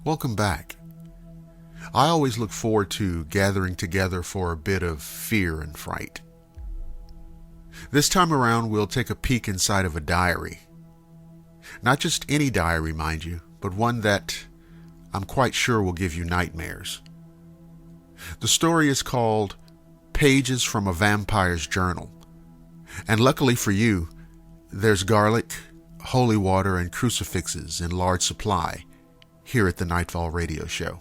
Welcome back. I always look forward to gathering together for a bit of fear and fright. This time around, we'll take a peek inside of a diary. Not just any diary, mind you, but one that I'm quite sure will give you nightmares. The story is called Pages from a Vampire's Journal. And luckily for you, there's garlic, holy water, and crucifixes in large supply here at the Nightfall radio show.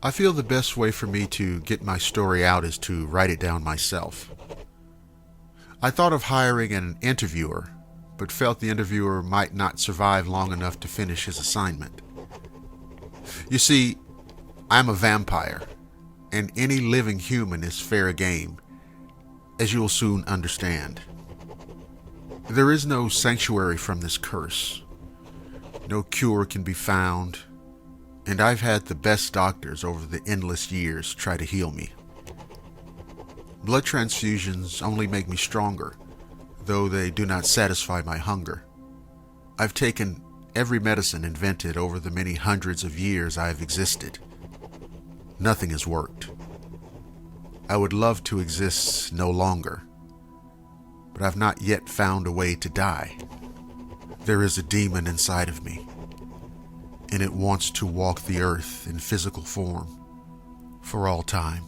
I feel the best way for me to get my story out is to write it down myself. I thought of hiring an interviewer, but felt the interviewer might not survive long enough to finish his assignment. You see, I'm a vampire, and any living human is fair game, as you will soon understand. There is no sanctuary from this curse. No cure can be found, and I've had the best doctors over the endless years try to heal me. Blood transfusions only make me stronger, though they do not satisfy my hunger. I've taken every medicine invented over the many hundreds of years I have existed. Nothing has worked. I would love to exist no longer, but I've not yet found a way to die. There is a demon inside of me, and it wants to walk the earth in physical form for all time.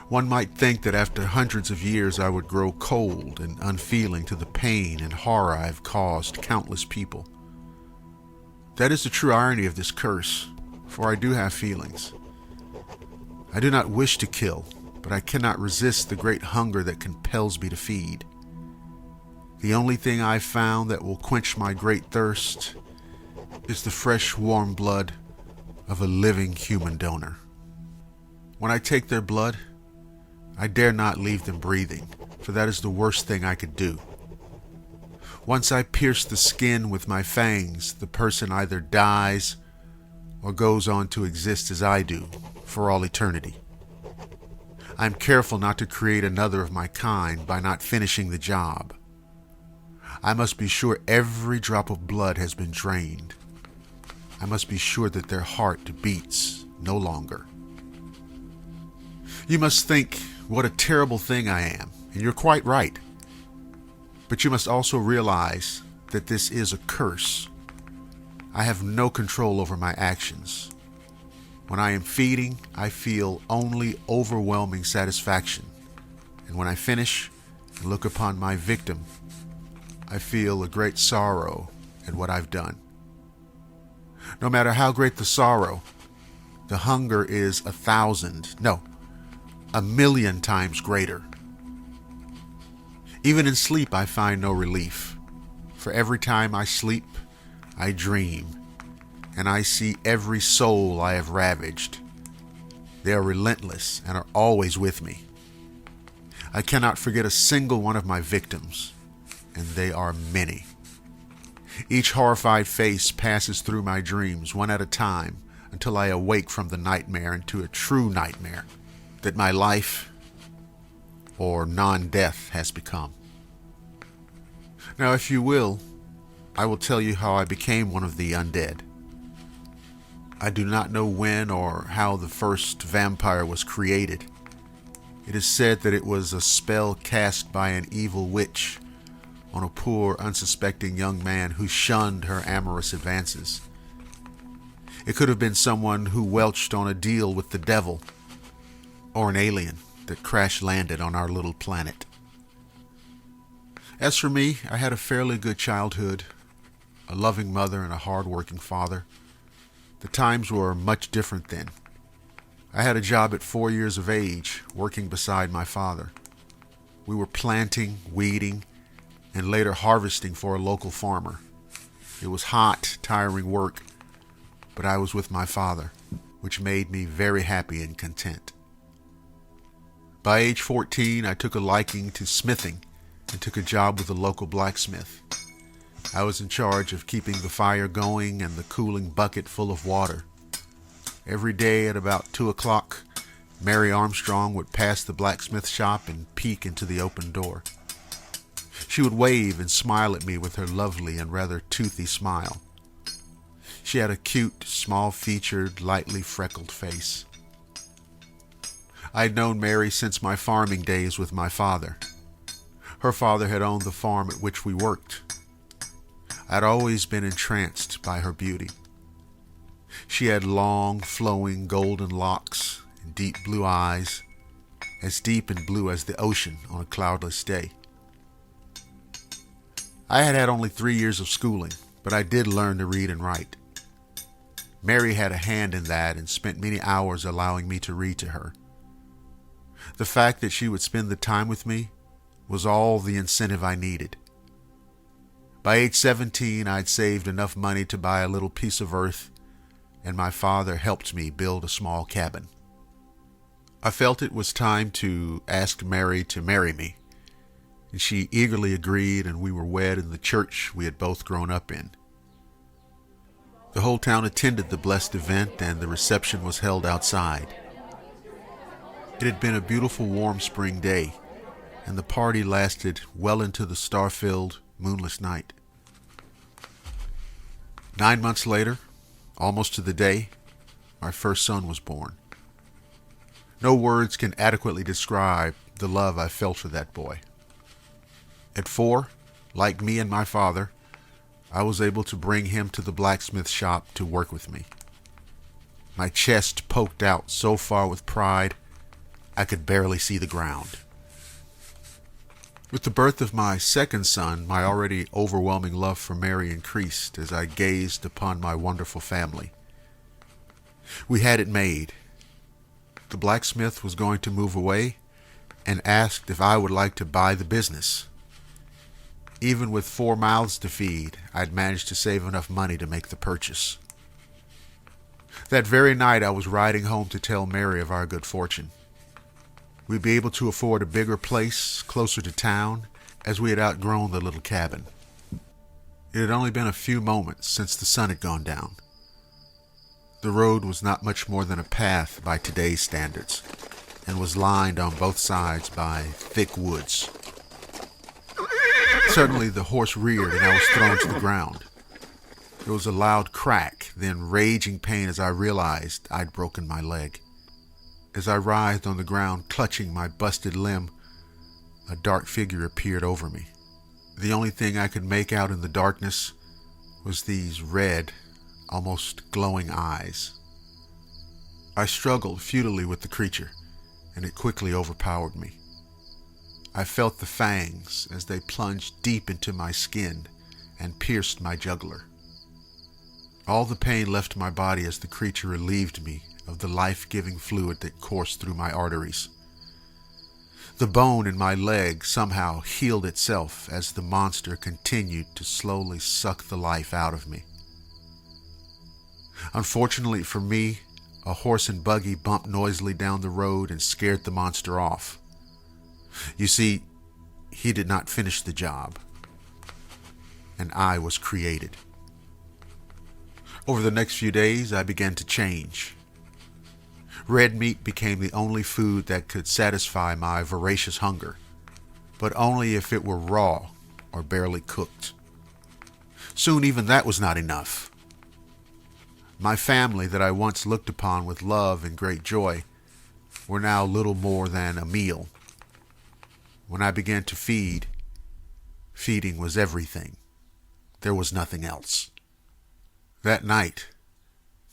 One might think that after hundreds of years I would grow cold and unfeeling to the pain and horror I have caused countless people. That is the true irony of this curse, for I do have feelings. I do not wish to kill, but I cannot resist the great hunger that compels me to feed. The only thing I've found that will quench my great thirst is the fresh, warm blood of a living human donor. When I take their blood, I dare not leave them breathing, for that is the worst thing I could do. Once I pierce the skin with my fangs, the person either dies or goes on to exist as I do for all eternity. I am careful not to create another of my kind by not finishing the job. I must be sure every drop of blood has been drained. I must be sure that their heart beats no longer. You must think what a terrible thing I am, and you're quite right. But you must also realize that this is a curse. I have no control over my actions. When I am feeding, I feel only overwhelming satisfaction. And when I finish and look upon my victim, I feel a great sorrow at what I've done. No matter how great the sorrow, the hunger is 1,000 times greater. Even in sleep, I find no relief. For every time I sleep, I dream, and I see every soul I have ravaged. They are relentless and are always with me. I cannot forget a single one of my victims, and they are many. Each horrified face passes through my dreams one at a time until I awake from the nightmare into a true nightmare that my life or non-death has become. Now, if you will, I will tell you how I became one of the undead. I do not know when or how the first vampire was created. It is said that it was a spell cast by an evil witch on a poor, unsuspecting young man who shunned her amorous advances. It could have been someone who welched on a deal with the devil, or an alien that crash-landed on our little planet. As for me, I had a fairly good childhood, a loving mother and a hard-working father. The times were much different then. I had a job at 4 years of age, working beside my father. We were planting, weeding, and later harvesting for a local farmer. It was hot, tiring work, but I was with my father, which made me very happy and content. By age 14, I took a liking to smithing and took a job with a local blacksmith. I was in charge of keeping the fire going and the cooling bucket full of water. Every day at about 2 o'clock, Mary Armstrong would pass the blacksmith shop and peek into the open door. She would wave and smile at me with her lovely and rather toothy smile. She had a cute, small-featured, lightly freckled face. I'd known Mary since my farming days with my father. Her father had owned the farm at which we worked. I'd always been entranced by her beauty. She had long, flowing, golden locks and deep blue eyes, as deep and blue as the ocean on a cloudless day. I had had only 3 years of schooling, but I did learn to read and write. Mary had a hand in that and spent many hours allowing me to read to her. The fact that she would spend the time with me was all the incentive I needed. By age 17, I'd saved enough money to buy a little piece of earth, and my father helped me build a small cabin. I felt it was time to ask Mary to marry me, and she eagerly agreed, and we were wed in the church we had both grown up in. The whole town attended the blessed event, and the reception was held outside. It had been a beautiful warm spring day, and the party lasted well into the star-filled, moonless night. 9 months later, almost to the day, my first son was born. No words can adequately describe the love I felt for that boy. At 4, like me and my father, I was able to bring him to the blacksmith shop to work with me. My chest poked out so far with pride, I could barely see the ground. With the birth of my second son, my already overwhelming love for Mary increased as I gazed upon my wonderful family. We had it made. The blacksmith was going to move away and asked if I would like to buy the business. Even with 4 mouths to feed, I'd managed to save enough money to make the purchase. That very night, I was riding home to tell Mary of our good fortune. We'd be able to afford a bigger place closer to town, as we had outgrown the little cabin. It had only been a few moments since the sun had gone down. The road was not much more than a path by today's standards, and was lined on both sides by thick woods. Suddenly the horse reared and I was thrown to the ground. There was a loud crack, then raging pain as I realized I'd broken my leg. As I writhed on the ground, clutching my busted limb, a dark figure appeared over me. The only thing I could make out in the darkness was these red, almost glowing eyes. I struggled futilely with the creature, and it quickly overpowered me. I felt the fangs as they plunged deep into my skin and pierced my jugular. All the pain left my body as the creature relieved me of the life-giving fluid that coursed through my arteries. The bone in my leg somehow healed itself as the monster continued to slowly suck the life out of me. Unfortunately for me, a horse and buggy bumped noisily down the road and scared the monster off. You see, he did not finish the job, and I was created. Over the next few days, I began to change. Red meat became the only food that could satisfy my voracious hunger, but only if it were raw or barely cooked. Soon even that was not enough. My family that I once looked upon with love and great joy were now little more than a meal. When I began to feed, feeding was everything. There was nothing else. That night,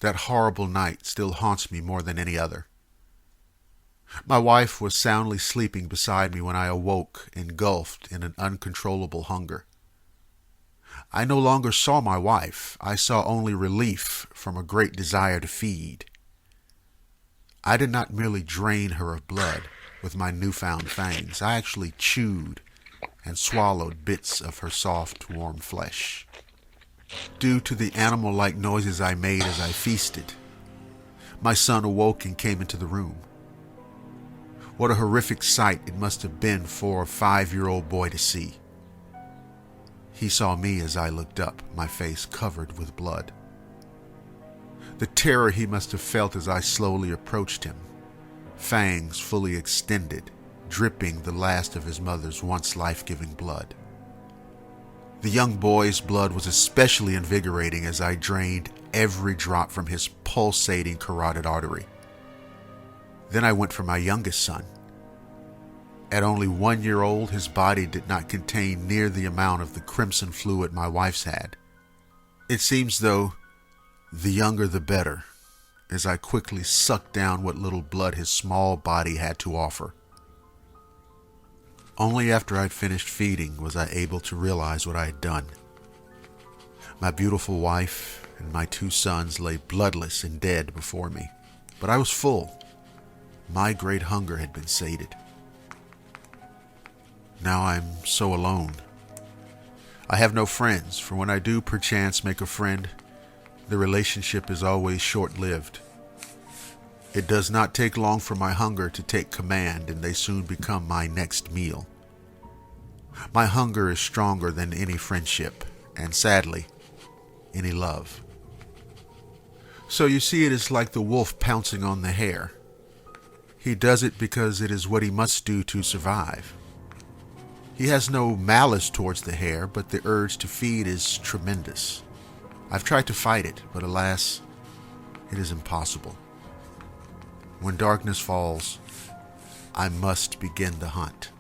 that horrible night, still haunts me more than any other. My wife was soundly sleeping beside me when I awoke, engulfed in an uncontrollable hunger. I no longer saw my wife. I saw only relief from a great desire to feed. I did not merely drain her of blood with my newfound fangs. I actually chewed and swallowed bits of her soft, warm flesh. Due to the animal-like noises I made as I feasted, my son awoke and came into the room. What a horrific sight it must have been for a 5-year-old boy to see. He saw me as I looked up, my face covered with blood. The terror he must have felt as I slowly approached him fangs fully extended, dripping the last of his mother's once life-giving blood. The young boy's blood was especially invigorating as I drained every drop from his pulsating carotid artery. Then I went for my youngest son. At only 1 year old, his body did not contain near the amount of the crimson fluid my wife's had. It seems though, the younger the better, as I quickly sucked down what little blood his small body had to offer. Only after I'd finished feeding was I able to realize what I had done. My beautiful wife and my 2 sons lay bloodless and dead before me, but I was full. My great hunger had been sated. Now I'm so alone. I have no friends, for when I do perchance make a friend, the relationship is always short-lived. It does not take long for my hunger to take command, and they soon become my next meal. My hunger is stronger than any friendship, and sadly, any love. So you see, it is like the wolf pouncing on the hare. He does it because it is what he must do to survive. He has no malice towards the hare, but the urge to feed is tremendous. I've tried to fight it, but alas, it is impossible. When darkness falls, I must begin the hunt.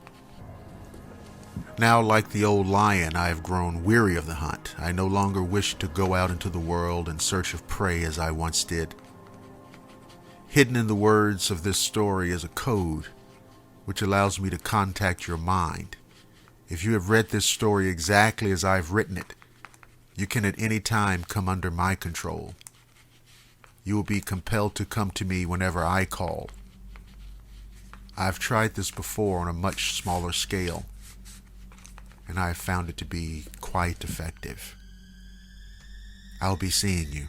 Now, like the old lion, I have grown weary of the hunt. I no longer wish to go out into the world in search of prey as I once did. Hidden in the words of this story is a code which allows me to contact your mind. If you have read this story exactly as I've written it, you can at any time come under my control. You will be compelled to come to me whenever I call. I've tried this before on a much smaller scale, and I have found it to be quite effective. I'll be seeing you.